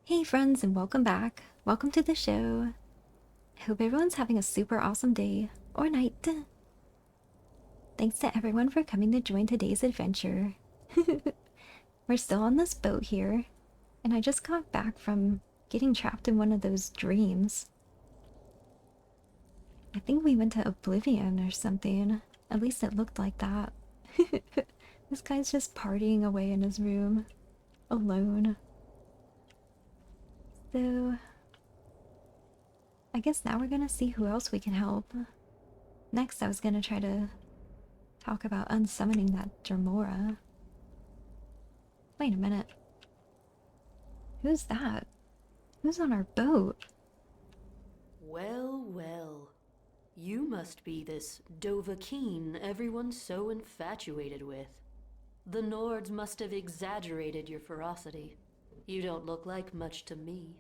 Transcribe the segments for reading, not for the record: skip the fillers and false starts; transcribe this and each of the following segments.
Hey friends and welcome back. Welcome to the show. I hope everyone's having a super awesome day or night. Thanks to everyone for coming to join today's adventure. We're still on this boat here, and I just got back from getting trapped in one of those dreams. I think we went to Oblivion or something. At least it looked like that. This guy's just partying away in his room, alone. So, I guess now we're gonna see who else we can help. Next, I was gonna try to talk about unsummoning that dremora. Wait a minute. Who's that? Who's on our boat? Well, well. You must be this Dovahkiin everyone's so infatuated with. The Nords must have exaggerated your ferocity. You don't look like much to me.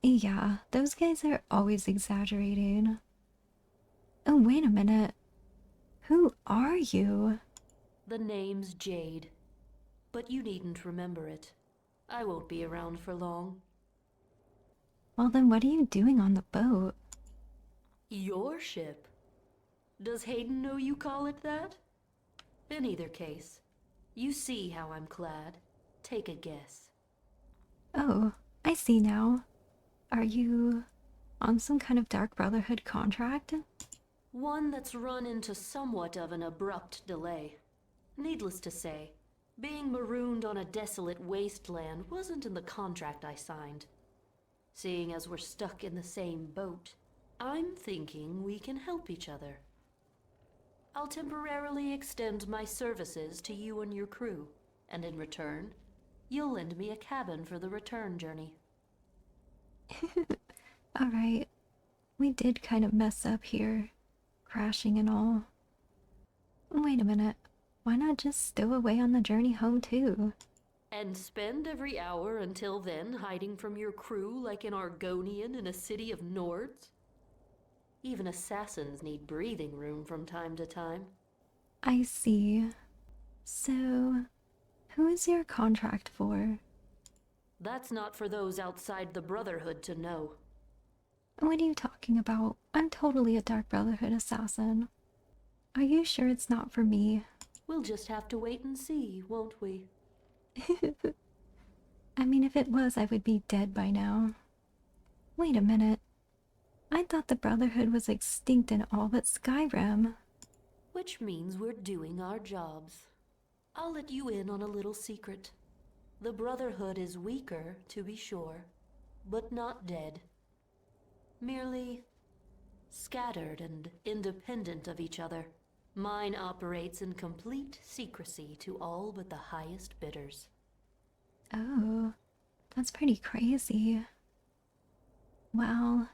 Yeah, those guys are always exaggerating. Oh, wait a minute. Who are you? The name's Jade. But you needn't remember it. I won't be around for long. Well, then what are you doing on the boat? Your ship? Does Hayden know you call it that? In either case, you see how I'm clad. Take a guess. Oh, I see now. Are you on some kind of Dark Brotherhood contract? One that's run into somewhat of an abrupt delay. Needless to say, being marooned on a desolate wasteland wasn't in the contract I signed. Seeing as we're stuck in the same boat, I'm thinking we can help each other. I'll temporarily extend my services to you and your crew, and in return, you'll lend me a cabin for the return journey. Alright, we did kind of mess up here. Crashing and all. Wait a minute. Why not just stow away on the journey home too? And spend every hour until then hiding from your crew like an Argonian in a city of Nords? Even assassins need breathing room from time to time. I see. So, who is your contract for? That's not for those outside the Brotherhood to know. What are you talking about? I'm totally a Dark Brotherhood assassin. Are you sure it's not for me? We'll just have to wait and see, won't we? I mean, if it was, I would be dead by now. Wait a minute. I thought the Brotherhood was extinct in all but Skyrim. Which means we're doing our jobs. I'll let you in on a little secret. The Brotherhood is weaker, to be sure, but not dead. Merely scattered and independent of each other. Mine operates in complete secrecy to all but the highest bidders. Oh, that's pretty crazy. Well,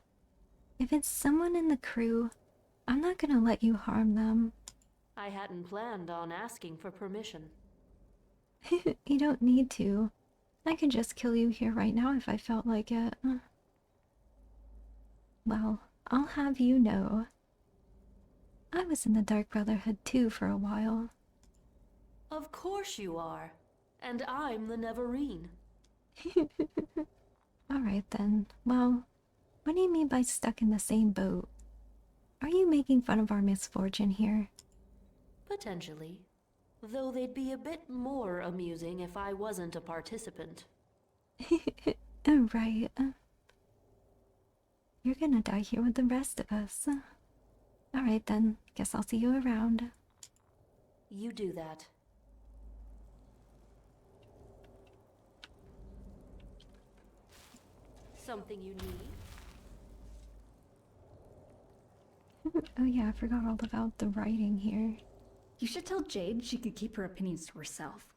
if it's someone in the crew, I'm not gonna let you harm them. I hadn't planned on asking for permission. You don't need to. I could just kill you here right now if I felt like it. Well, I'll have you know. I was in the Dark Brotherhood too for a while. Of course you are. And I'm the Neverine. Alright then. Well, what do you mean by stuck in the same boat? Are you making fun of our misfortune here? Potentially. Though they'd be a bit more amusing if I wasn't a participant. Oh, right. You're gonna die here with the rest of us. Alright then. Guess I'll see you around. You do that. Something you need? Oh yeah, I forgot all about the writing here. You should tell Jade she could keep her opinions to herself.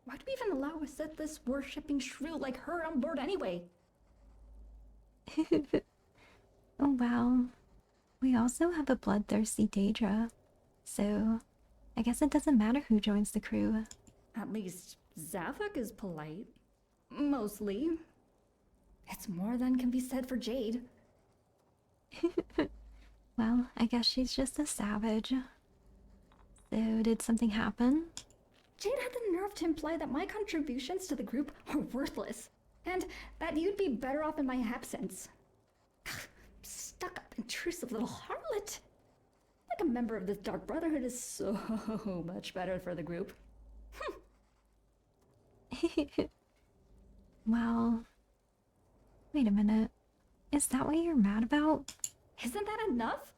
Why do we even allow a Sith worshipping shrew like her on board anyway? Oh wow. We also have a bloodthirsty Daedra. So, I guess it doesn't matter who joins the crew. At least Zavok is polite. Mostly. It's more than can be said for Jade. Well, I guess she's just a savage. So, did something happen? Jade had the nerve to imply that my contributions to the group are worthless, and that you'd be better off in my absence. Stuck-up, intrusive little harlot! Like a member of this Dark Brotherhood is so much better for the group. Well, wait a minute. Is that what you're mad about? Isn't that enough?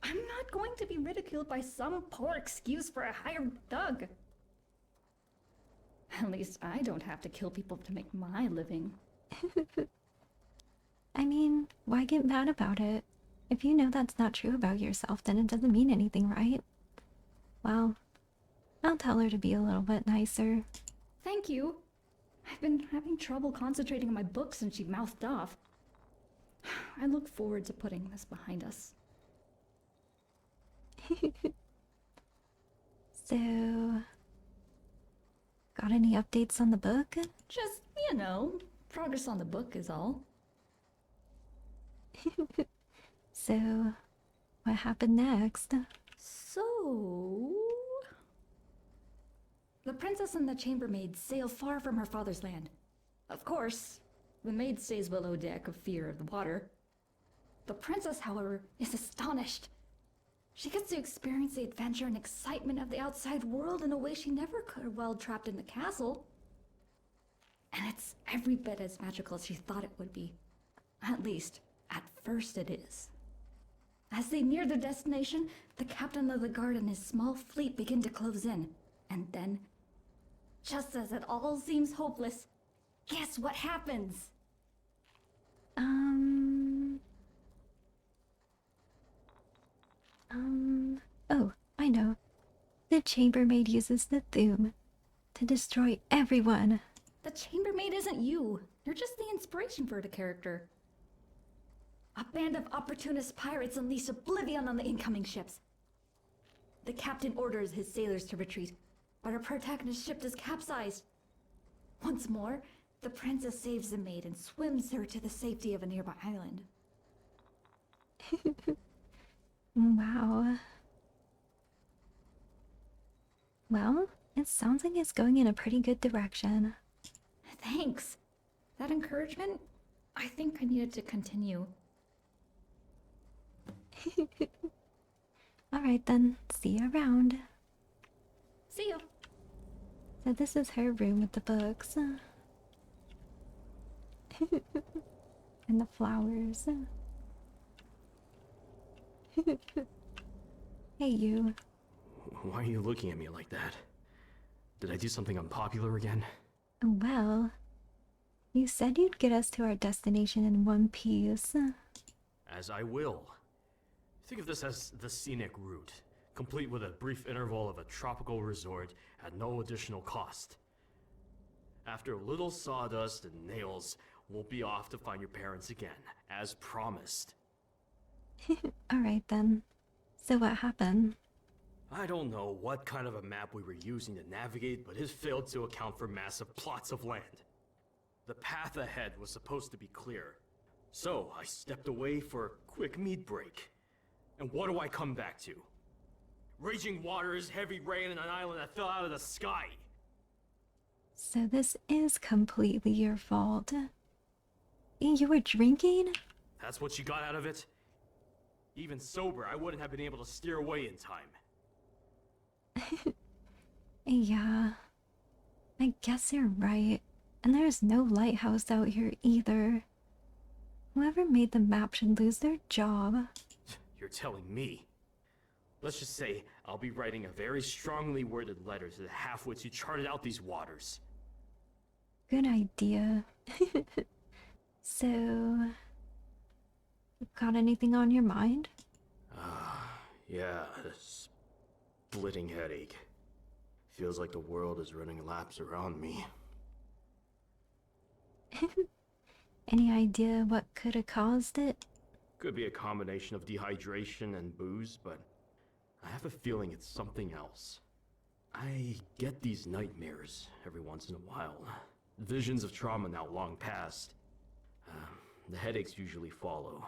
I'm not going to be ridiculed by some poor excuse for a hired thug. At least I don't have to kill people to make my living. I mean, why get mad about it? If you know that's not true about yourself, then it doesn't mean anything, right? Well, I'll tell her to be a little bit nicer. Thank you. I've been having trouble concentrating on my books since she mouthed off. I look forward to putting this behind us. So, got any updates on the book? Just, progress on the book is all. So, what happened next? So... The princess and the chambermaid sail far from her father's land. Of course, the maid stays below deck of fear of the water. The princess, however, is astonished. She gets to experience the adventure and excitement of the outside world in a way she never could have while trapped in the castle. And it's every bit as magical as she thought it would be. At least, at first it is. As they near their destination, the captain of the guard and his small fleet begin to close in. And then, just as it all seems hopeless, guess what happens? Oh, I know. The chambermaid uses the Thoom to destroy everyone. The chambermaid isn't you. You're just the inspiration for the character. A band of opportunist pirates unleash oblivion on the incoming ships. The captain orders his sailors to retreat, but our protagonist's ship is capsized. Once more, the princess saves the maid and swims her to the safety of a nearby island. Wow. Well, it sounds like it's going in a pretty good direction. Thanks. That encouragement, I think I needed to continue. Alright then, see you around. See you. So this is her room with the books. And the flowers. Hey you. Why are you looking at me like that? Did I do something unpopular again? Well, you said you'd get us to our destination in one piece. As I will. Think of this as the scenic route, complete with a brief interval of a tropical resort at no additional cost. After a little sawdust and nails, we'll be off to find your parents again, as promised. Alright then. So what happened? I don't know what kind of a map we were using to navigate, but it failed to account for massive plots of land. The path ahead was supposed to be clear, so I stepped away for a quick meat break. And what do I come back to? Raging waters, heavy rain, and an island that fell out of the sky. So this is completely your fault. You were drinking? That's what you got out of it? Even sober, I wouldn't have been able to steer away in time. Yeah. I guess you're right. And there's no lighthouse out here either. Whoever made the map should lose their job. You're telling me. Let's just say I'll be writing a very strongly worded letter to the half-wits who charted out these waters. Good idea. So... got anything on your mind? Yeah, a splitting headache. Feels like the world is running laps around me. Any idea what could have caused it? Could be a combination of dehydration and booze, but I have a feeling it's something else. I get these nightmares every once in a while. Visions of trauma now long past. The headaches usually follow.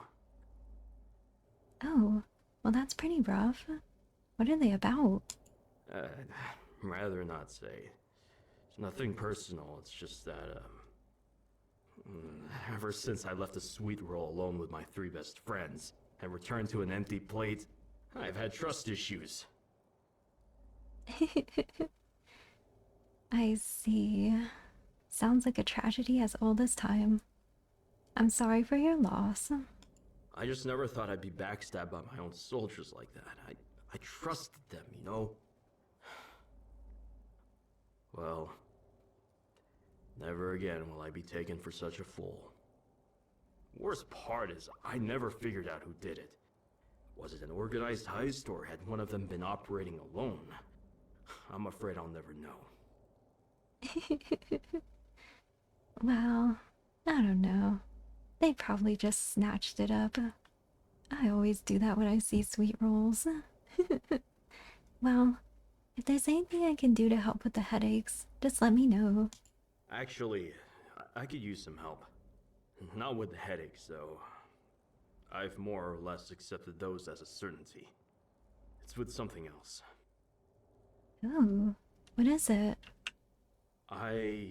Oh, well that's pretty rough. What are they about? Rather not say. Nothing personal, it's just that, ever since I left the sweet roll alone with my 3 best friends and returned to an empty plate, I've had trust issues. I see. Sounds like a tragedy as old as time. I'm sorry for your loss. I just never thought I'd be backstabbed by my own soldiers like that. I trusted them, you know? Well, never again will I be taken for such a fool. Worst part is, I never figured out who did it. Was it an organized heist, or had one of them been operating alone? I'm afraid I'll never know. Well, I don't know. They probably just snatched it up. I always do that when I see sweet rolls. Well, if there's anything I can do to help with the headaches, just let me know. Actually, I could use some help. Not with the headaches, though. I've more or less accepted those as a certainty. It's with something else. Oh, what is it? I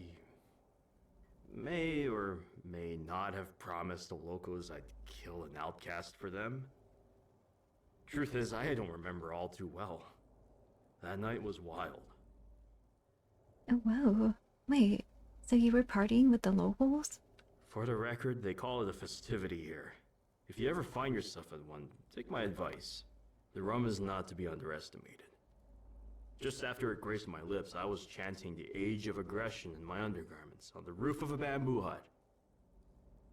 may or may not have promised the locals I'd kill an outcast for them. Truth is, I don't remember all too well. That night was wild. Oh, whoa. Wait, so you were partying with the locals? For the record, they call it a festivity here. If you ever find yourself at one, take my advice. The rum is not to be underestimated. Just after it graced my lips, I was chanting the age of aggression in my undergarments on the roof of a bamboo hut.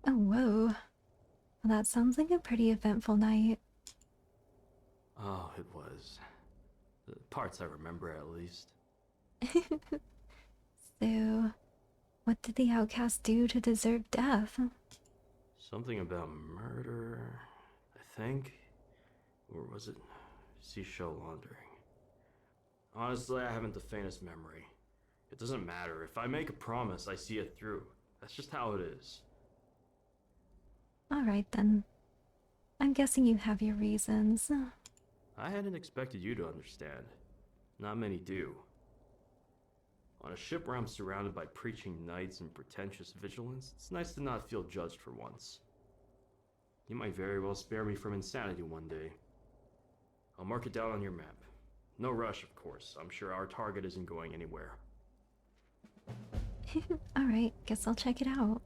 Oh, whoa. Well, that sounds like a pretty eventful night. Oh, it was. The parts I remember, at least. So, what did the outcast do to deserve death? Something about murder, I think? Or was it seashell laundering? Honestly, I haven't the faintest memory. It doesn't matter. If I make a promise, I see it through. That's just how it is. Alright then. I'm guessing you have your reasons. I hadn't expected you to understand. Not many do. On a ship where I'm surrounded by preaching knights and pretentious vigilance, it's nice to not feel judged for once. You might very well spare me from insanity one day. I'll mark it down on your map. No rush, of course. I'm sure our target isn't going anywhere. Alright, guess I'll check it out.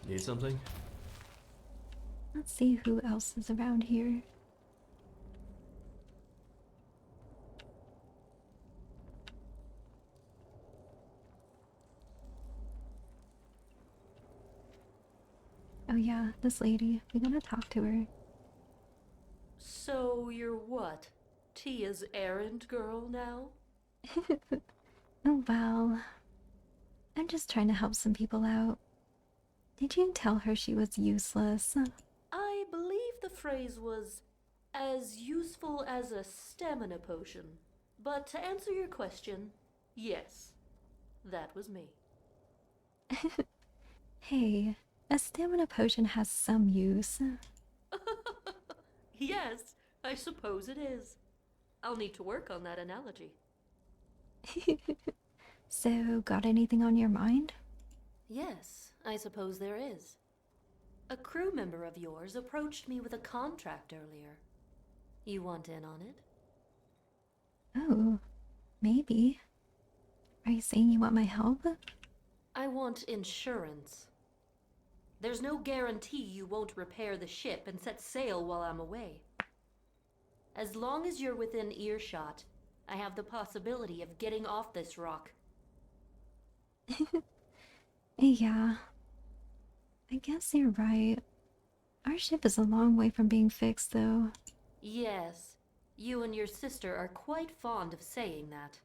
Need something? Let's see who else is around here. Oh yeah, this lady. We gotta talk to her. So you're what? Tia's errand girl now? Oh well. I'm just trying to help some people out. Did you tell her she was useless? I believe the phrase was as useful as a stamina potion. But to answer your question, yes, that was me. Hey, a stamina potion has some use. Yes, I suppose it is. I'll need to work on that analogy. So, got anything on your mind? Yes, I suppose there is. A crew member of yours approached me with a contract earlier. You want in on it? Oh, maybe. Are you saying you want my help? I want insurance. There's no guarantee you won't repair the ship and set sail while I'm away. As long as you're within earshot, I have the possibility of getting off this rock. Yeah. I guess you're right. Our ship is a long way from being fixed, though. Yes, you and your sister are quite fond of saying that.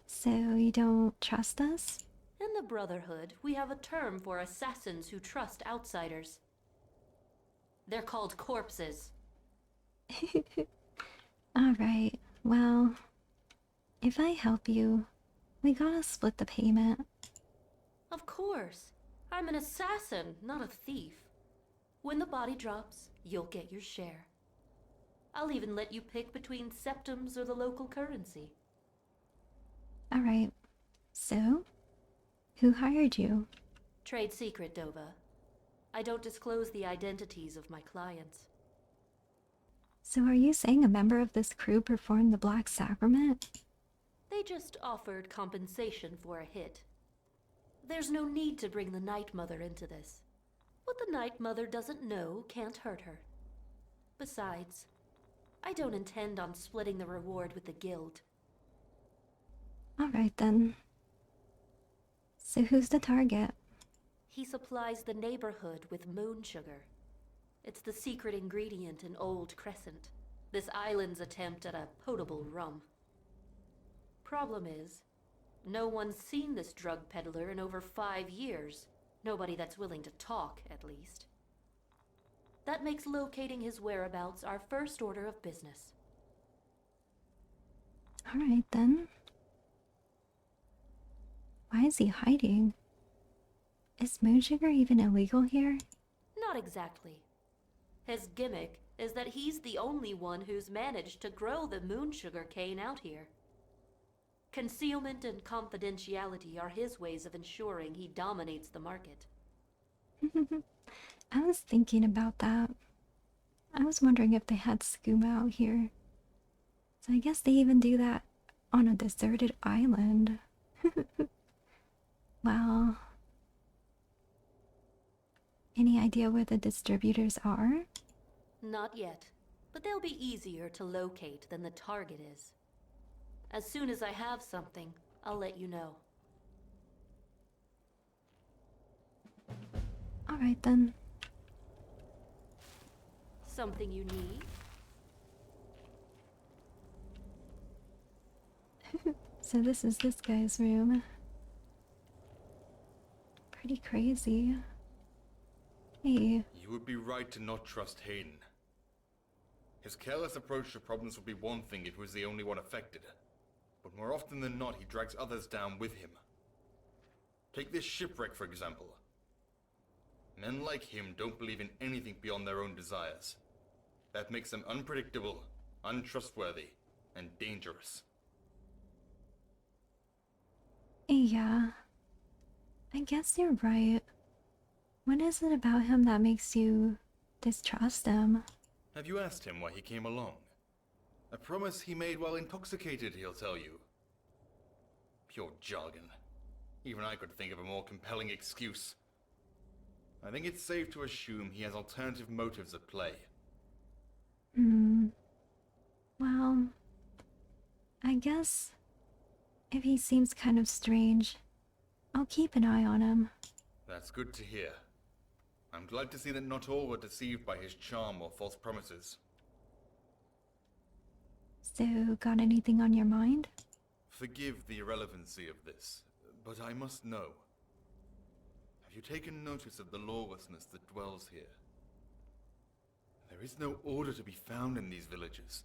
So, you don't trust us? In the Brotherhood, we have a term for assassins who trust outsiders. They're called corpses. Alright, well, if I help you, we gotta split the payment. Of course. I'm an assassin, not a thief. When the body drops, you'll get your share. I'll even let you pick between septums or the local currency. Alright. So, who hired you? Trade secret, Dova. I don't disclose the identities of my clients. So are you saying a member of this crew performed the Black Sacrament? They just offered compensation for a hit. There's no need to bring the Night Mother into this. What the Night Mother doesn't know can't hurt her. Besides, I don't intend on splitting the reward with the guild. Alright then. So who's the target? He supplies the neighborhood with moon sugar. It's the secret ingredient in Old Crescent, this island's attempt at a potable rum. Problem is, no one's seen this drug peddler in over 5 years. Nobody that's willing to talk, at least. That makes locating his whereabouts our first order of business. Alright then. Why is he hiding? Is moon sugar even illegal here? Not exactly. His gimmick is that he's the only one who's managed to grow the moon sugar cane out here. Concealment and confidentiality are his ways of ensuring he dominates the market. I was thinking about that. I was wondering if they had skooma out here. So I guess they even do that on a deserted island. Well, any idea where the distributors are? Not yet, but they'll be easier to locate than the target is. As soon as I have something, I'll let you know. Alright then. Something you need? So this is this guy's room. Pretty crazy. Hey, You would be right to not trust Hayden. His careless approach to problems would be one thing if he was the only one affected. But more often than not, he drags others down with him. Take this shipwreck, for example. Men like him don't believe in anything beyond their own desires. That makes them unpredictable, untrustworthy, and dangerous. yeah. I guess you're right. What is it about him that makes you distrust him? Have you asked him why he came along? A promise he made while intoxicated, he'll tell you. Pure jargon. Even I could think of a more compelling excuse. I think it's safe to assume he has alternative motives at play. Well, I guess if he seems kind of strange, I'll keep an eye on him. That's good to hear. I'm glad to see that not all were deceived by his charm or false promises. So, got anything on your mind? Forgive the irrelevancy of this, but I must know. Have you taken notice of the lawlessness that dwells here? There is no order to be found in these villages.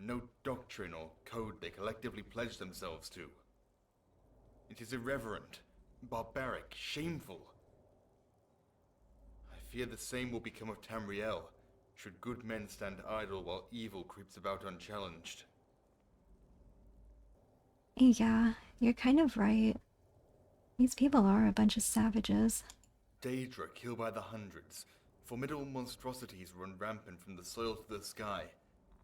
No doctrine or code they collectively pledge themselves to. It is irreverent, barbaric, shameful. I fear the same will become of Tamriel, should good men stand idle while evil creeps about unchallenged. Yeah, you're kind of right. These people are a bunch of savages. Daedra kill by the hundreds. Formidable monstrosities run rampant from the soil to the sky,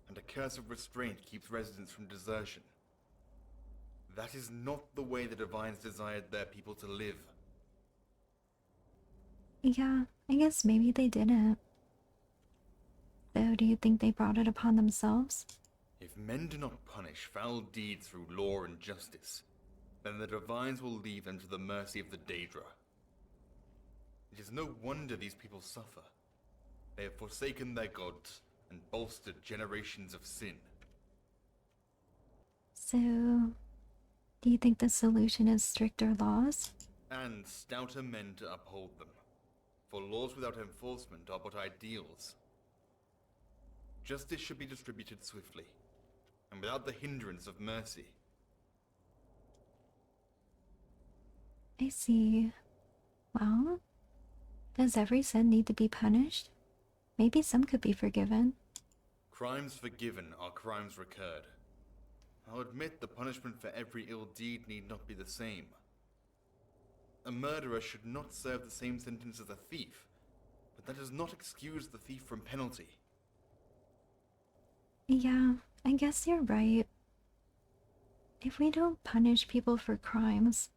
and a curse of restraint keeps residents from desertion. That is not the way the Divines desired their people to live. Yeah, I guess maybe they didn't. So, do you think they brought it upon themselves? If men do not punish foul deeds through law and justice, then the Divines will leave them to the mercy of the Daedra. It is no wonder these people suffer. They have forsaken their gods and bolstered generations of sin. So, do you think the solution is stricter laws? And stouter men to uphold them. For laws without enforcement are but ideals. Justice should be distributed swiftly, and without the hindrance of mercy. I see. Well, does every sin need to be punished? Maybe some could be forgiven. Crimes forgiven are crimes recurred. I'll admit the punishment for every ill deed need not be the same. A murderer should not serve the same sentence as a thief, but that does not excuse the thief from penalty. Yeah, I guess you're right. If we don't punish people for crimes,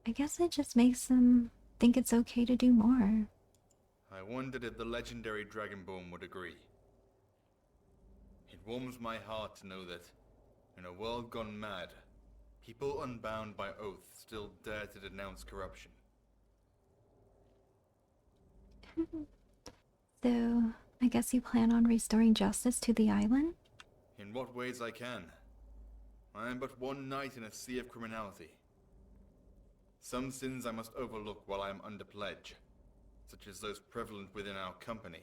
I guess it just makes them think it's okay to do more. I wondered if the legendary Dragonborn would agree. It warms my heart to know that, in a world gone mad, people unbound by oath still dare to denounce corruption. So, I guess you plan on restoring justice to the island? In what ways I can. I am but one knight in a sea of criminality. Some sins I must overlook while I am under pledge, such as those prevalent within our company.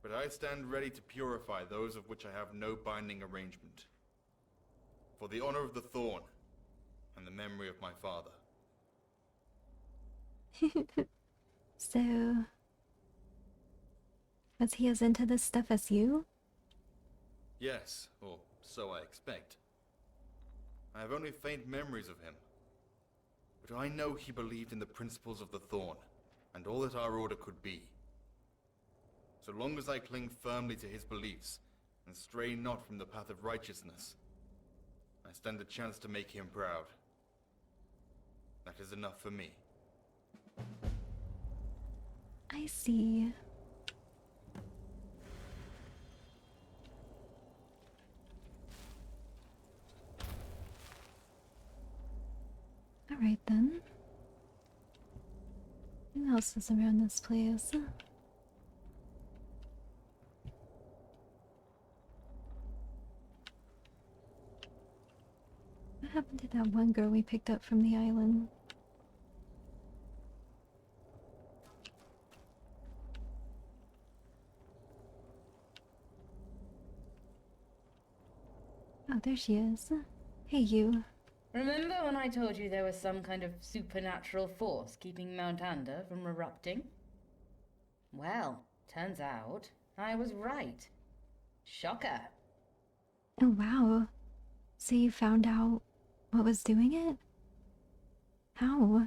But I stand ready to purify those of which I have no binding arrangement. For the honor of the Thorn, and the memory of my father. So, was he as into this stuff as you? Yes, or so I expect. I have only faint memories of him. But I know he believed in the principles of the Thorn, and all that our order could be. So long as I cling firmly to his beliefs, and stray not from the path of righteousness, I stand a chance to make him proud. That is enough for me. I see. Alright then. Who else is around this place? What happened to that one girl we picked up from the island? Oh, there she is. Hey, you. Remember when I told you there was some kind of supernatural force keeping Mount Ander from erupting? Well, turns out I was right. Shocker. Oh, wow. So you found out what was doing it? How?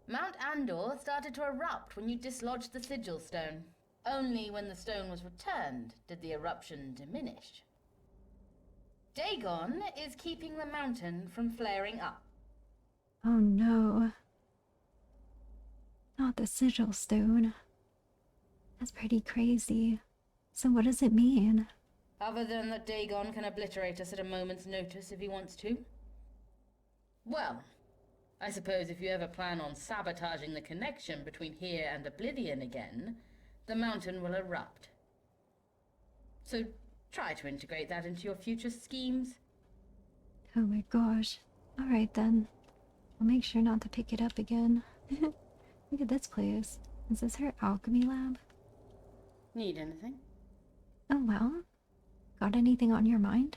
Mount Andor started to erupt when you dislodged the sigil stone. Only when the stone was returned did the eruption diminish. Dagon is keeping the mountain from flaring up. Oh no. Not the sigil stone. That's pretty crazy. So what does it mean? Other than that Dagon can obliterate us at a moment's notice if he wants to. Well, I suppose if you ever plan on sabotaging the connection between here and Oblivion again, the mountain will erupt. So try to integrate that into your future schemes. Oh my gosh. Alright then. I'll make sure not to pick it up again. Look at this place. Is this her alchemy lab? Need anything? Oh well. Got anything on your mind?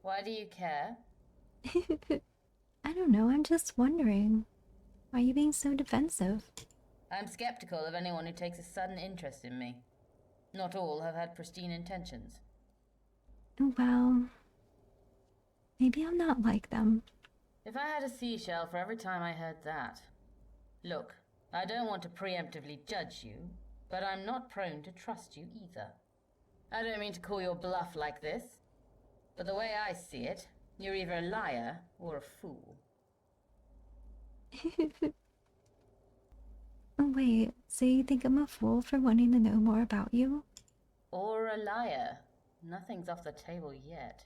Why do you care? I don't know, I'm just wondering. Why are you being so defensive? I'm skeptical of anyone who takes a sudden interest in me. Not all have had pristine intentions. Well, maybe I'm not like them. If I had a seashell for every time I heard that. Look, I don't want to preemptively judge you, but I'm not prone to trust you either. I don't mean to call your bluff like this, but the way I see it, you're either a liar or a fool. Oh wait, so you think I'm a fool for wanting to know more about you? Or a liar. Nothing's off the table yet.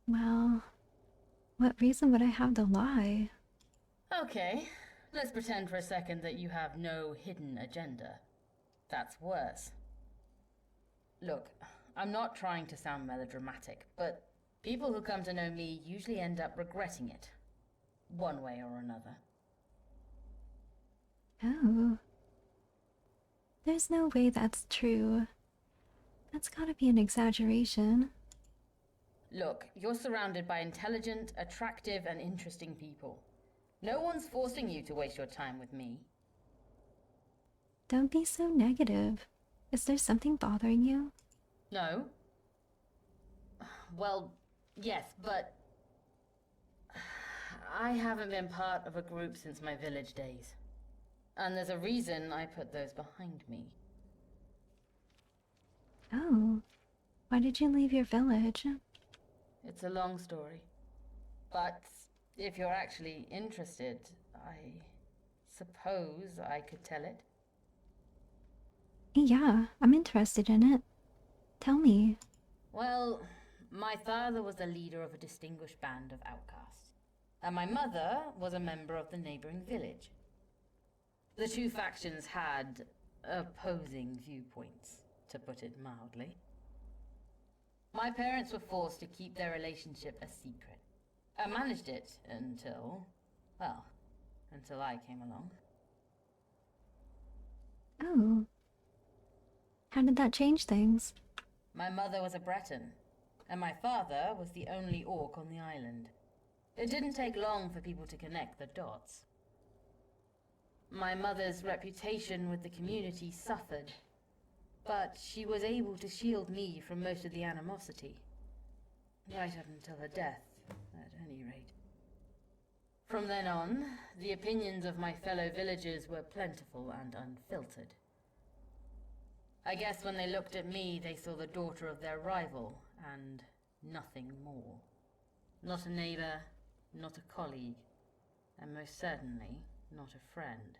Well, what reason would I have to lie? Okay, let's pretend for a second that you have no hidden agenda. That's worse. Look, I'm not trying to sound melodramatic, but people who come to know me usually end up regretting it. One way or another. Oh. There's no way that's true. That's gotta be an exaggeration. Look, you're surrounded by intelligent, attractive, and interesting people. No one's forcing you to waste your time with me. Don't be so negative. Is there something bothering you? No? Well, yes, but I haven't been part of a group since my village days. And there's a reason I put those behind me. Oh, why did you leave your village? It's a long story. But if you're actually interested, I suppose I could tell it. Yeah, I'm interested in it. Tell me. Well, my father was the leader of a distinguished band of outcasts, and my mother was a member of the neighboring village. The two factions had opposing viewpoints, to put it mildly. My parents were forced to keep their relationship a secret. I managed it until, well, until I came along. Oh. How did that change things? My mother was a Breton, and my father was the only orc on the island. It didn't take long for people to connect the dots. My mother's reputation with the community suffered, but she was able to shield me from most of the animosity. Right up until her death, at any rate. From then on, the opinions of my fellow villagers were plentiful and unfiltered. I guess when they looked at me, they saw the daughter of their rival, and nothing more. Not a neighbor, not a colleague, and most certainly not a friend.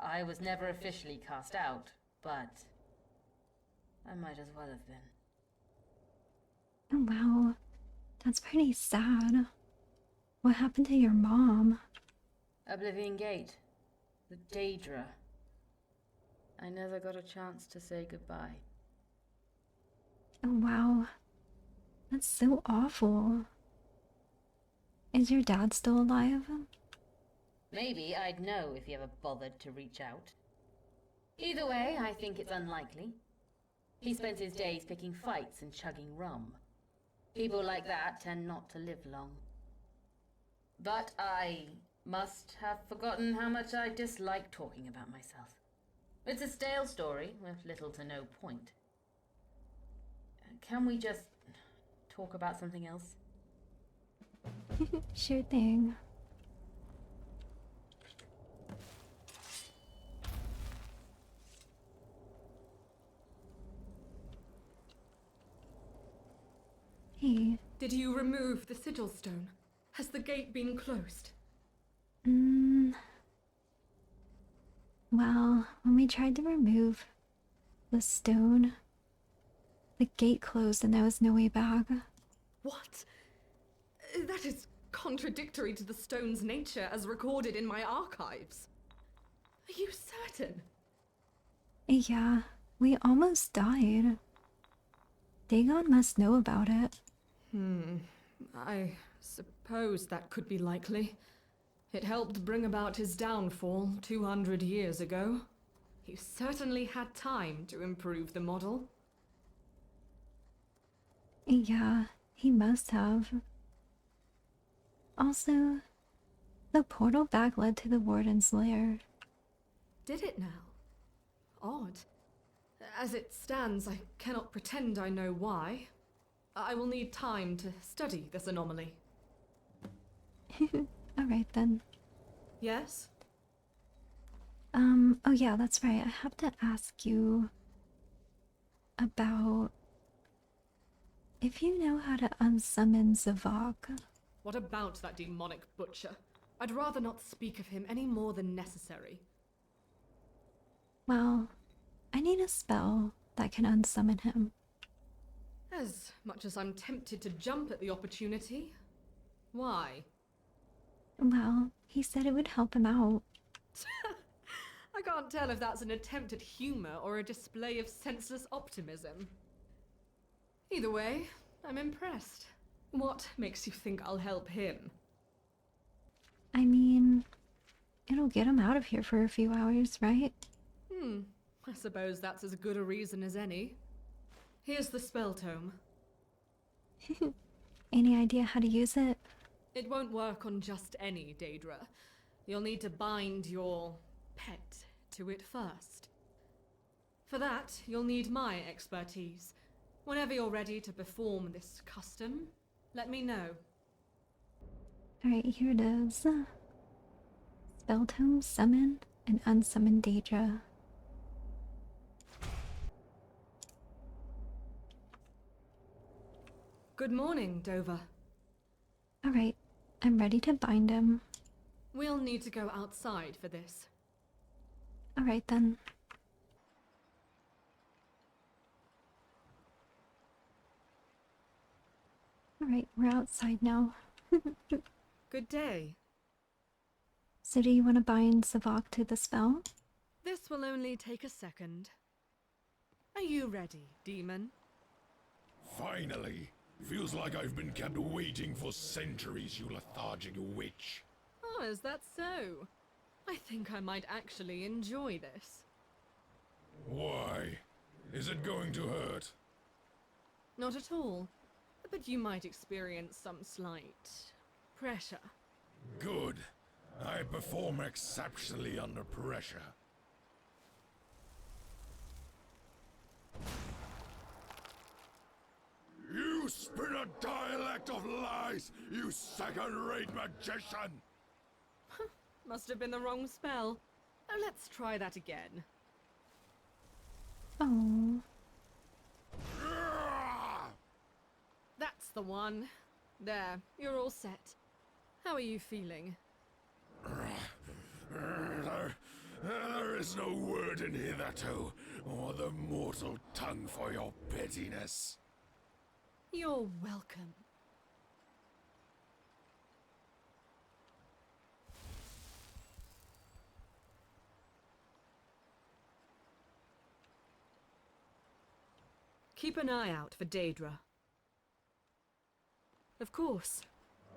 I was never officially cast out, but I might as well have been. Oh, wow. That's pretty sad. What happened to your mom? Oblivion Gate. The Daedra. I never got a chance to say goodbye. Oh, wow. That's so awful. Is your dad still alive? Maybe I'd know if he ever bothered to reach out. Either way, I think it's unlikely. He spends his days picking fights and chugging rum. People like that tend not to live long. But I must have forgotten how much I dislike talking about myself. It's a stale story with little to no point. Can we just talk about something else? Sure thing. Hey. Did you remove the sigil stone? Has the gate been closed? Well, when we tried to remove the stone, the gate closed and there was no way back. What? That is contradictory to the stone's nature as recorded in my archives. Are you certain? Yeah, we almost died. Dagon must know about it. I suppose that could be likely. It helped bring about his downfall 200 years ago. He certainly had time to improve the model. Yeah, he must have. Also, the portal back led to the warden's lair. Did it now? Odd. As it stands, I cannot pretend I know why. I will need time to study this anomaly. Alright then. Yes? Oh yeah, that's right. I have to ask you about if you know how to unsummon Zavok. What about that demonic butcher? I'd rather not speak of him any more than necessary. Well, I need a spell that can unsummon him. As much as I'm tempted to jump at the opportunity. Why? Well, he said it would help him out. I can't tell if that's an attempt at humor or a display of senseless optimism. Either way, I'm impressed. What makes you think I'll help him? I mean, it'll get him out of here for a few hours, right? I suppose that's as good a reason as any. Here's the spell tome. Any idea how to use it? It won't work on just any Daedra. You'll need to bind your pet to it first. For that, you'll need my expertise. Whenever you're ready to perform this custom, let me know. Alright, here it is. Spell tome, summon, and unsummon Daedra. Good morning, Dover. Alright, I'm ready to bind him. We'll need to go outside for this. Alright then. Alright, we're outside now. Good day. So do you want to bind zavok to the spell? This will only take a second. Are you ready, demon? Finally! Feels like I've been kept waiting for centuries, you lethargic witch. Oh, is that so? I think I might actually enjoy this. Why? Is it going to hurt? Not at all. But you might experience some slight pressure. Good. I perform exceptionally under pressure. You spin a dialect of lies, you second-rate magician! Must have been the wrong spell. Oh, let's try that again. Oh, That's the one. There, you're all set. How are you feeling? There is no word in hitherto, or the mortal tongue for your pettiness. You're welcome. Keep an eye out for Daedra. Of course.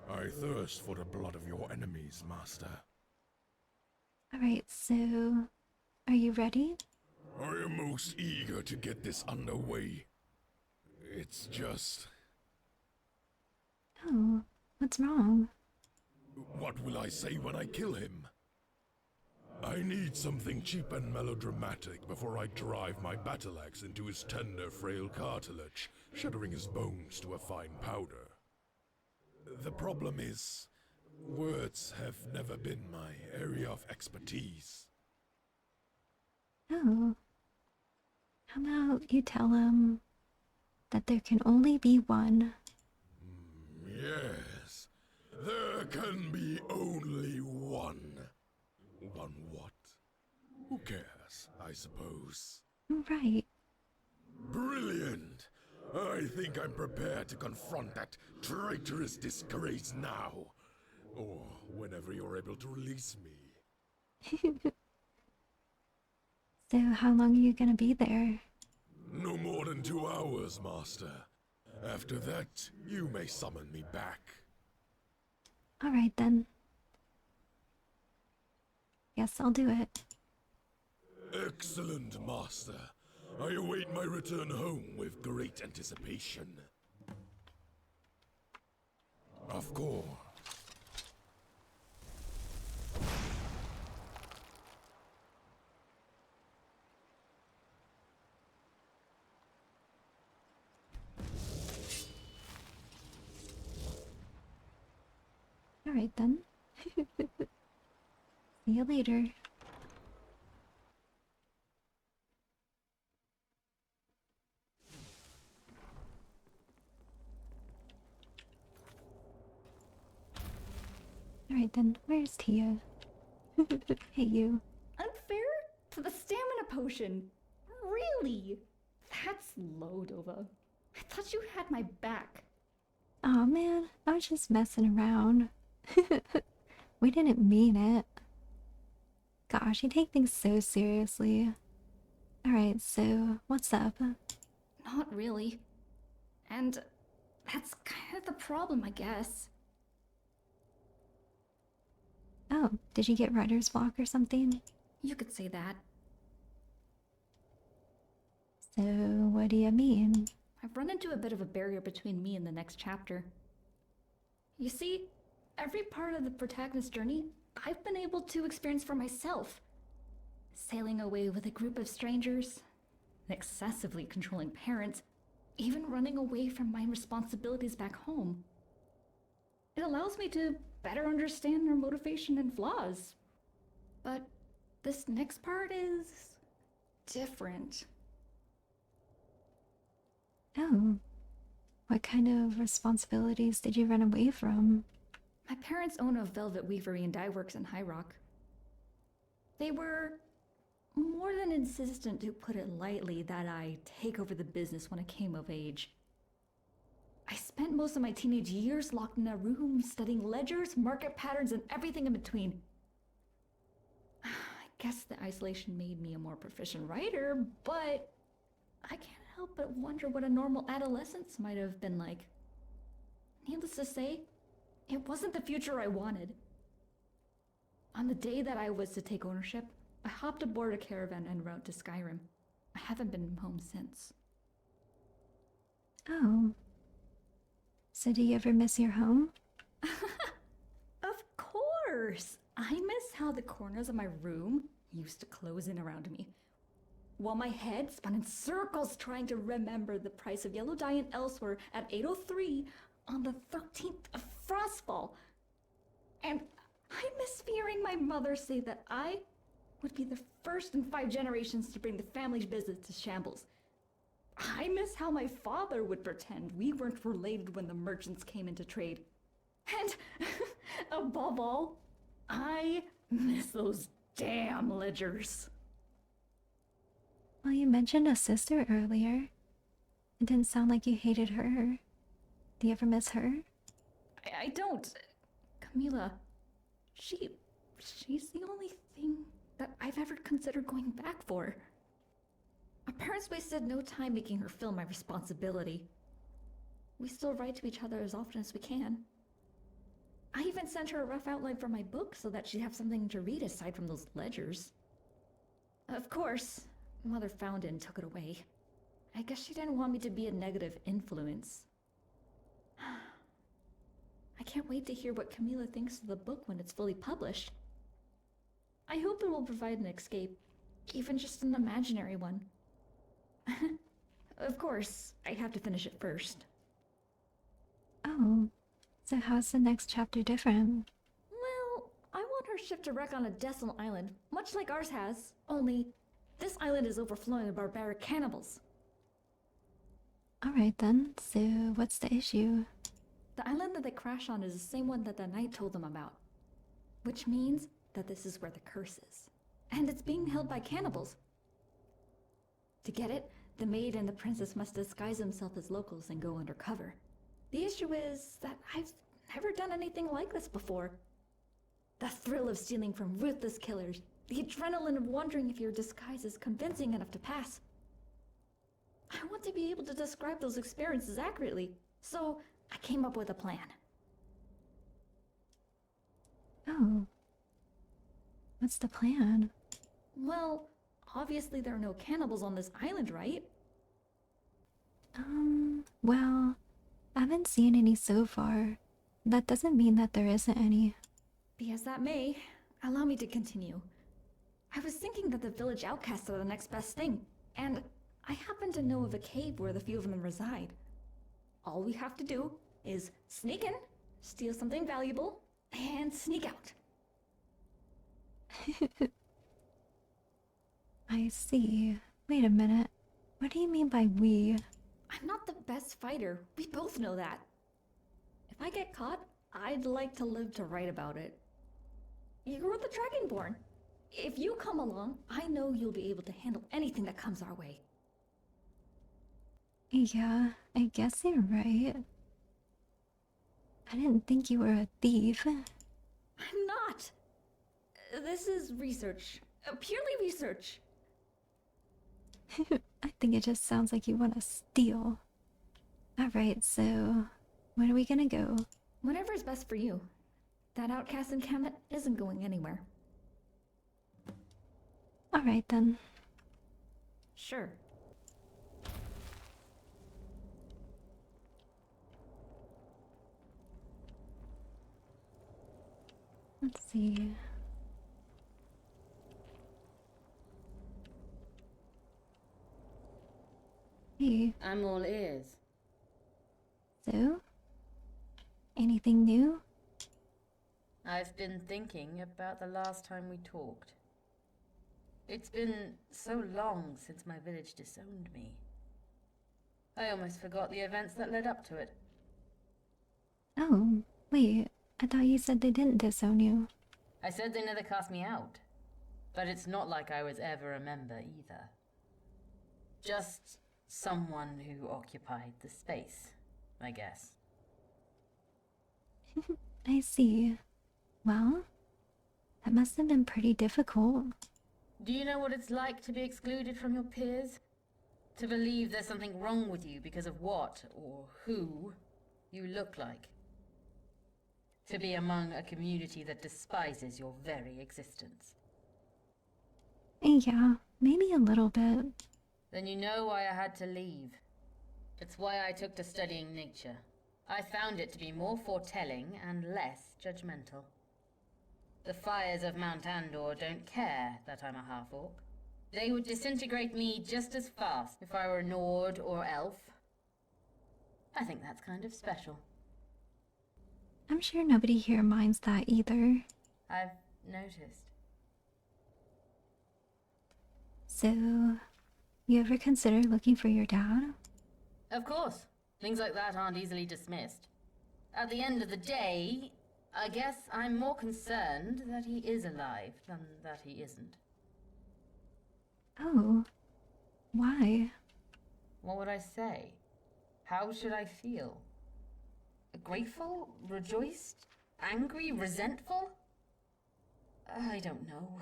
I thirst for the blood of your enemies, master. alright, so are you ready? I am most eager to get this underway. It's just... Oh, what's wrong? what will I say when I kill him? I need something cheap and melodramatic before I drive my battle axe into his tender, frail cartilage, shattering his bones to a fine powder. The problem is, words have never been my area of expertise. Oh. How about you tell him that there can only be one? Yes, there can be only one. One what? Who cares, I suppose. Right. Brilliant! I think I'm prepared to confront that traitorous disgrace now. Or whenever you're able to release me. So how long are you gonna be there? No more than 2 hours, Master. After that, you may summon me back. Alright then. Guess I'll do it. Excellent, Master. I await my return home with great anticipation. Of course. Alright then. See you later. Alright then, where's Tia? Hey you. Unfair? To the stamina potion? Really? That's low, Dova. I thought you had my back. Aw man, I was just messing around. We didn't mean it. Gosh, you take things so seriously. Alright, so what's up? Not really. And that's kind of the problem, I guess. Oh, did you get writer's block or something? You could say that. So, what do you mean? I've run into a bit of a barrier between me and the next chapter. You see, every part of the protagonist's journey, I've been able to experience for myself. Sailing away with a group of strangers, an excessively controlling parent, even running away from my responsibilities back home. It allows me to better understand their motivation and flaws. But this next part is different. Oh. What kind of responsibilities did you run away from? My parents own a velvet weavery and dye works in High Rock. They were more than insistent, to put it lightly, that I take over the business when I came of age. I spent most of my teenage years locked in a room studying ledgers, market patterns, and everything in between. I guess the isolation made me a more proficient writer, but I can't help but wonder what a normal adolescence might have been like. Needless to say, it wasn't the future I wanted. On the day that I was to take ownership, I hopped aboard a caravan en route to Skyrim. I haven't been home since. Oh. So do you ever miss your home? Of course! I miss how the corners of my room used to close in around me, while my head spun in circles trying to remember the price of yellow dye and elsewhere at 8:03 on the 13th of Frostfall. And I miss hearing my mother say that I would be the first in 5 generations to bring the family's business to shambles. I miss how my father would pretend we weren't related when the merchants came into trade. And above all, I miss those damn ledgers. Well, you mentioned a sister earlier. It didn't sound like you hated her. Do you ever miss her? I don't. Camila, she's the only thing that I've ever considered going back for. My parents wasted no time making her feel my responsibility. We still write to each other as often as we can. I even sent her a rough outline for my book so that she'd have something to read aside from those ledgers. Of course, Mother found it and took it away. I guess she didn't want me to be a negative influence. I can't wait to hear what Camila thinks of the book when it's fully published. I hope it will provide an escape, even just an imaginary one. Of course, I have to finish it first. Oh. So how's the next chapter different? Well, I want her ship to wreck on a desolate island, much like ours has. Only, this island is overflowing with barbaric cannibals. Alright then, so what's the issue? The island that they crash on is the same one that the knight told them about. Which means that this is where the curse is. And it's being held by cannibals. To get it, the maid and the princess must disguise themselves as locals and go undercover. The issue is that I've never done anything like this before. The thrill of stealing from ruthless killers, the adrenaline of wondering if your disguise is convincing enough to pass. I want to be able to describe those experiences accurately, so I came up with a plan. Oh. What's the plan? Well, obviously there are no cannibals on this island, right? Well, I haven't seen any so far. That doesn't mean that there isn't any. Be as that may, allow me to continue. I was thinking that the village outcasts are the next best thing, and I happen to know of a cave where the few of them reside. All we have to do is sneak in, steal something valuable, and sneak out. I see. Wait a minute. What do you mean by we? I'm not the best fighter. We both know that. If I get caught, I'd like to live to write about it. You're the Dragonborn. If you come along, I know you'll be able to handle anything that comes our way. Yeah, I guess you're right. I didn't think you were a thief. I'm not. This is research. Purely research. I think it just sounds like you want to steal. Alright, so when are we gonna go? Whatever is best for you. That outcast encampment isn't going anywhere. Alright then. Sure. Let's see. I'm all ears. So, anything new? I've been thinking about the last time we talked. It's been so long since my village disowned me. I almost forgot the events that led up to it. Oh, wait, I thought you said they didn't disown you. I said they never cast me out. But it's not like I was ever a member either. Just someone who occupied the space, I guess. I see. Well, that must have been pretty difficult. Do you know what it's like to be excluded from your peers? To believe there's something wrong with you because of what, or who, you look like. To be among a community that despises your very existence. Yeah, maybe a little bit. Then you know why I had to leave. It's why I took to studying nature. I found it to be more foretelling and less judgmental. The fires of Mount Andor don't care that I'm a half-orc. They would disintegrate me just as fast if I were Nord or Elf. I think that's kind of special. I'm sure nobody here minds that either. I've noticed. So, you ever consider looking for your dad? Of course. Things like that aren't easily dismissed. At the end of the day, I guess I'm more concerned that he is alive than that he isn't. Oh, why? What would I say? How should I feel? Grateful? Rejoiced? Angry? Resentful? I don't know.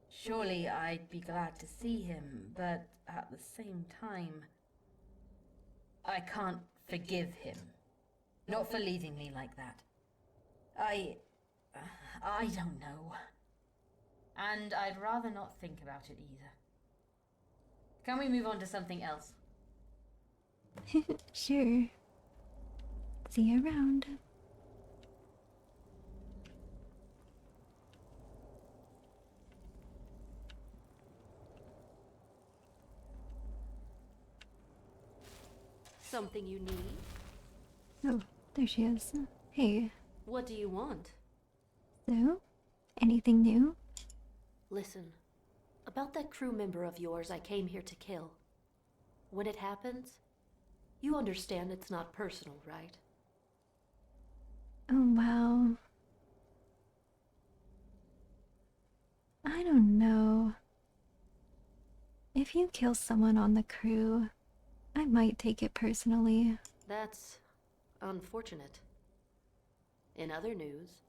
Surely I'd be glad to see him, but at the same time, I can't forgive him. Not for leaving me like that. I don't know. And I'd rather not think about it either. Can we move on to something else? Sure. See you around. Something you need? Oh, there she is. Hey, What do you want? so? Anything new? Listen, about that crew member of yours I came here to kill. When it happens, you understand it's not personal, right? Oh, well. I don't know. If you kill someone on the crew, I might take it personally. That's unfortunate. In other news,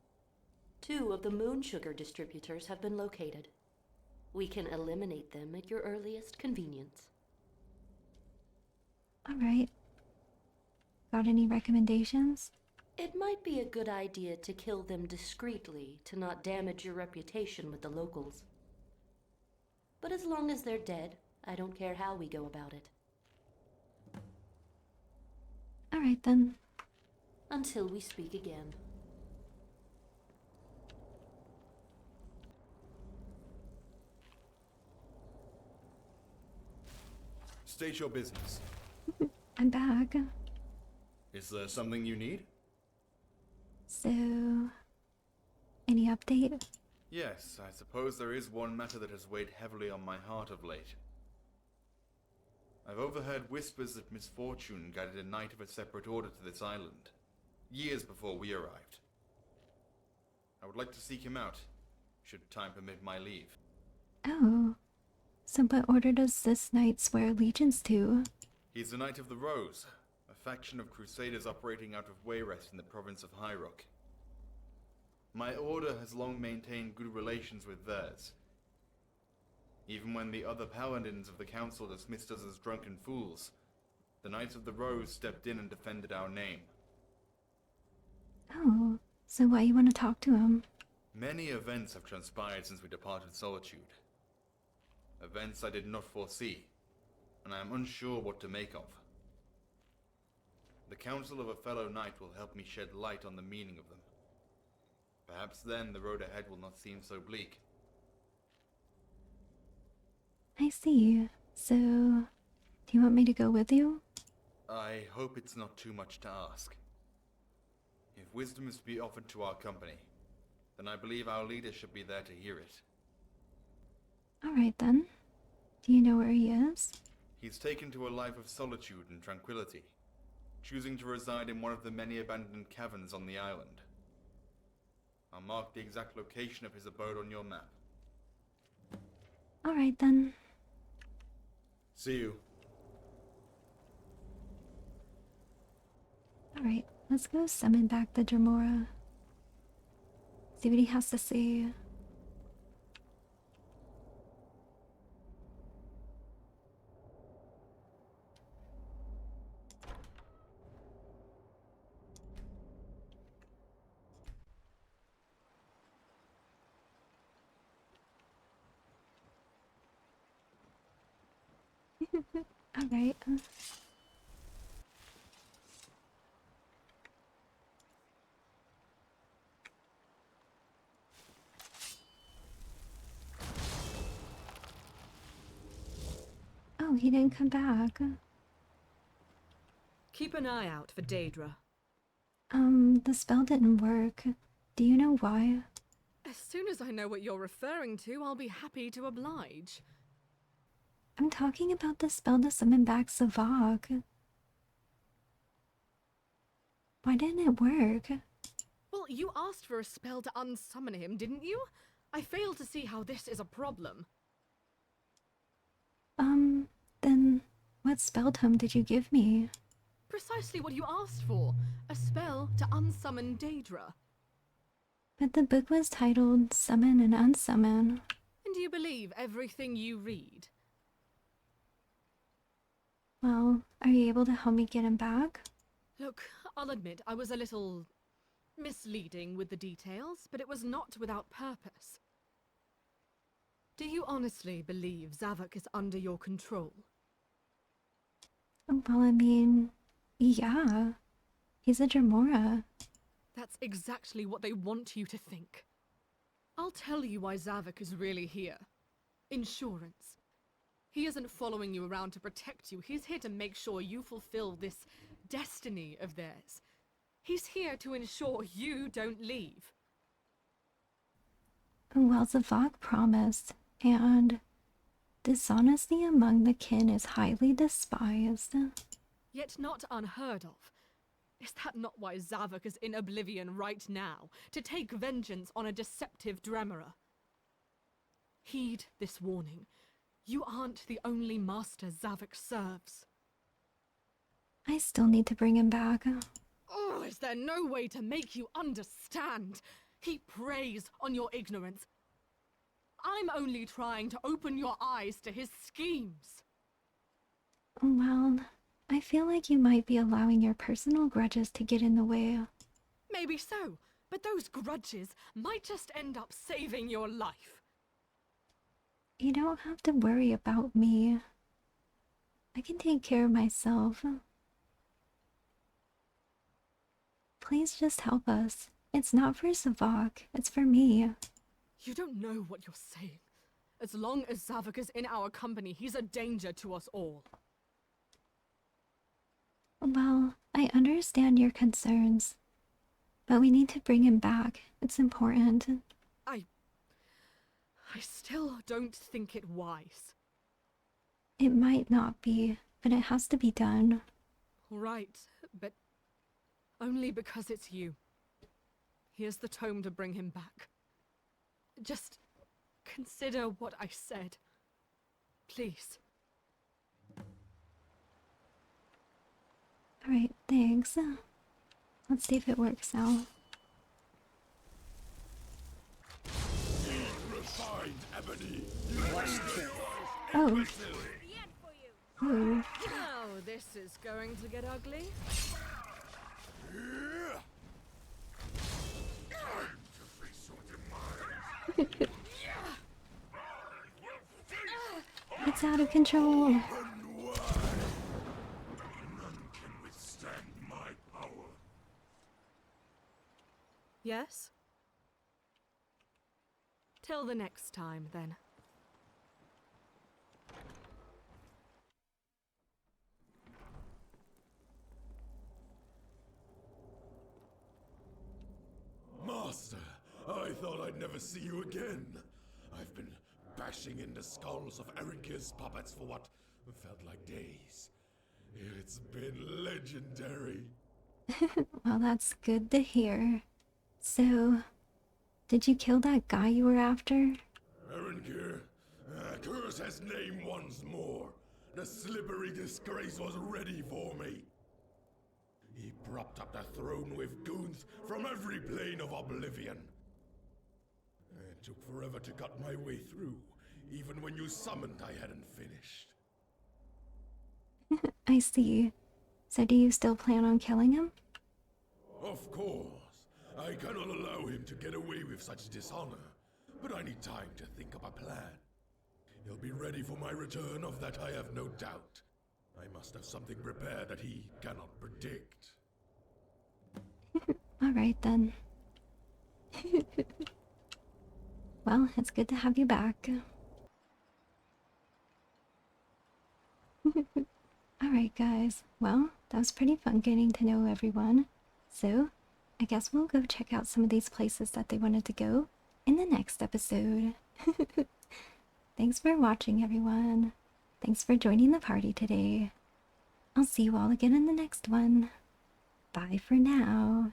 2 of the moon sugar distributors have been located. We can eliminate them at your earliest convenience. Alright. Got any recommendations? It might be a good idea to kill them discreetly to not damage your reputation with the locals. But as long as they're dead, I don't care how we go about it. Alright then. Until we speak again. State your business. I'm back. Is there something you need? So, any update? Yes, I suppose there is one matter that has weighed heavily on my heart of late. I've overheard whispers that misfortune guided a knight of a separate order to this island, years before we arrived. I would like to seek him out, should time permit my leave. Oh. So what order does this knight swear allegiance to? He's the Knight of the Rose, a faction of crusaders operating out of Wayrest in the province of Hyrok. My order has long maintained good relations with theirs. Even when the other paladins of the council dismissed us as drunken fools, the Knights of the Rose stepped in and defended our name. Oh, so why you want to talk to him? Many events have transpired since we departed Solitude. Events I did not foresee, and I am unsure what to make of. The counsel of a fellow knight will help me shed light on the meaning of them. Perhaps then the road ahead will not seem so bleak. I see. So, Do you want me to go with you? I hope it's not too much to ask. If wisdom is to be offered to our company, then I believe our leader should be there to hear it. Alright then. Do you know where he is? He's taken to a life of solitude and tranquility, choosing to reside in one of the many abandoned caverns on the island. I'll mark the exact location of his abode on your map. Alright then. See you. Alright, let's go summon back the dremora. See what he has to say. Alright. Oh, he didn't come back. Keep an eye out for Daedra. The spell didn't work. Do you know why? As soon as I know what you're referring to, I'll be happy to oblige. I'm talking about the spell to summon back Zavok. Why didn't it work? Well, you asked for a spell to unsummon him, didn't you? I fail to see how this is a problem. Then what spell tome did you give me? Precisely what you asked for. A spell to unsummon Daedra. But the book was titled Summon and Unsummon. And do you believe everything you read? Well, are you able to help me get him back? Look, I'll admit I was a little misleading with the details, but it was not without purpose. Do you honestly believe Zavok is under your control? Well, I mean, yeah. He's a dremora. That's exactly what they want you to think. I'll tell you why Zavok is really here. Insurance. He isn't following you around to protect you. He's here to make sure you fulfill this destiny of theirs. He's here to ensure you don't leave. Well, Zavok promised, and dishonesty among the kin is highly despised. Yet not unheard of. Is that not why Zavok is in oblivion right now? To take vengeance on a deceptive dremora? Heed this warning. You aren't the only master Zavok serves. I still need to bring him back. Oh, is there no way to make you understand? He preys on your ignorance. I'm only trying to open your eyes to his schemes. Well, I feel like you might be allowing your personal grudges to get in the way. Maybe so, but those grudges might just end up saving your life. You don't have to worry about me. I can take care of myself. Please just help us. It's not for Zavok, it's for me. You don't know what you're saying. As long as Zavok is in our company, he's a danger to us all. Well, I understand your concerns, but we need to bring him back. It's important. I still don't think it wise. It might not be, but it has to be done. All right, but only because it's you. Here's the tome to bring him back. Just consider what I said. Please. Alright, thanks. Let's see if it works out. Refined ebony. Oh. Ooh. Now this is going to get ugly. It's out of control. None can withstand my power. Yes? Till the next time, then. I'd never see you again. I've been bashing into skulls of Erinkir's puppets for what felt like days. It's been legendary. Well, that's good to hear. So, did you kill that guy you were after? Erinkir, curse his name once more. The slippery disgrace was ready for me. He propped up the throne with goons from every plane of oblivion. It took forever to cut my way through. Even when you summoned, I hadn't finished. I see. So do you still plan on killing him? Of course. I cannot allow him to get away with such dishonor. But I need time to think up a plan. He'll be ready for my return, of that I have no doubt. I must have something prepared that he cannot predict. Alright then. Well, it's good to have you back. Alright guys, well, that was pretty fun getting to know everyone. So, I guess we'll go check out some of these places that they wanted to go in the next episode. Thanks for watching, everyone. Thanks for joining the party today. I'll see you all again in the next one. Bye for now.